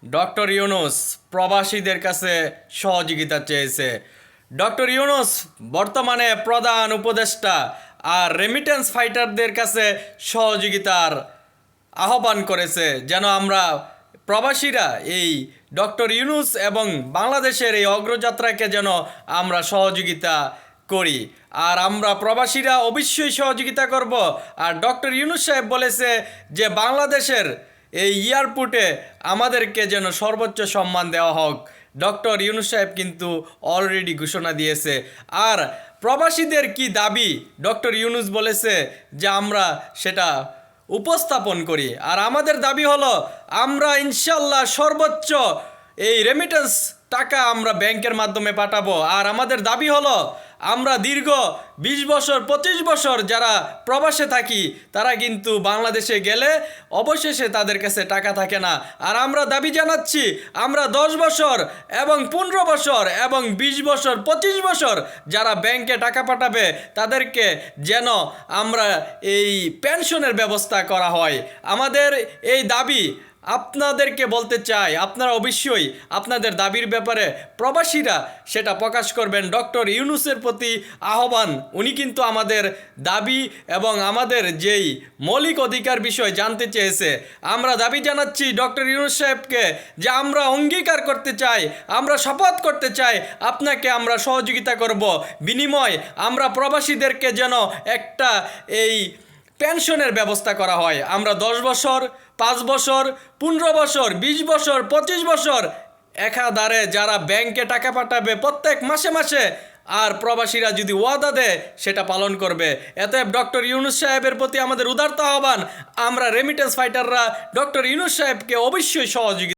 Doctor Yunus প্রবাসীদের কাছে সহযোগিতা চেয়েছে। ডক্টর ইউনূস বর্তমানে প্রধান উপদেষ্টা আর রেমিটেন্স ফাইটারদের কাছে সহযোগিতার আহ্বান করেছে যেন আমরা প্রবাসীরা এই ডক্টর ইউনূস এবং বাংলাদেশের এই অগ্রযাত্রাকে যেন আমরা সহযোগিতা করি। আর আমরা প্রবাসীরা অবশ্যই সহযোগিতা করব। আর ডক্টর ইউনূস সাহেব বলেছে যে বাংলাদেশের এই এয়ারপোর্টে আমাদেরকে যেন সর্বোচ্চ সম্মান দেওয়া হোক। ডক্টর ইউনূস সাহেব কিন্তু অলরেডি ঘোষণা দিয়েছে। আর প্রবাসীদের কি দাবি ডক্টর ইউনূস বলেছে যে আমরা সেটা উপস্থাপন করি। আর আমাদের দাবি হলো আমরা ইনশাল্লাহ সর্বোচ্চ এই রেমিটেন্স টাকা আমরা ব্যাংকের মাধ্যমে পাঠাবো। আর আমাদের দাবি হলো আমরা দীর্ঘ 20 বছর 25 বছর যারা প্রবাসে থাকি তারা কিন্তু বাংলাদেশে গেলে অবশেষে তাদের কাছে টাকা থাকে না। আর আমরা দাবি জানাচ্ছি আমরা 10 বছর এবং 15 বছর এবং 20 বছর 25 বছর যারা ব্যাংকে টাকা পাঠাবে তাদেরকে যেন আমরা এই পেনশনের ব্যবস্থা করা হয়। আমাদের এই দাবি আপনাদেরকে বলতে চাই, আপনারা অবশ্যই আপনাদের দাবির ব্যাপারে প্রবাসীরা সেটা প্রকাশ করবেন। ডক্টর ইউনূসের প্রতি আহ্বান, উনি কিন্তু আমাদের দাবি এবং আমাদের যেই মৌলিক অধিকার বিষয় জানতে চেয়েছে। আমরা দাবি জানাচ্ছি ডক্টর ইউনূস সাহেবকে যে আমরা অঙ্গীকার করতে চাই, আমরা শপথ করতে চাই আপনাকে আমরা সহযোগিতা করব। বিনিময় আমরা প্রবাসীদেরকে যেন একটা এই পেনশনের ব্যবস্থা করা হয়। আমরা 10 বছর 5 বছর 15 বছর 20 বছর 25 বছর একাধারে যারা ব্যাংকে টাকা পাঠাবে প্রত্যেক মাসে মাসে, আর প্রবাসীরা যদি ওয়াদা দেয় সেটা পালন করবে। এতএব ডক্টর ইউনূস সাহেবের প্রতি আমাদের উদারতা আহ্বান, আমরা রেমিটেন্স ফাইটাররা ডক্টর ইউনূস সাহেবকে অবশ্যই সহযোগিতা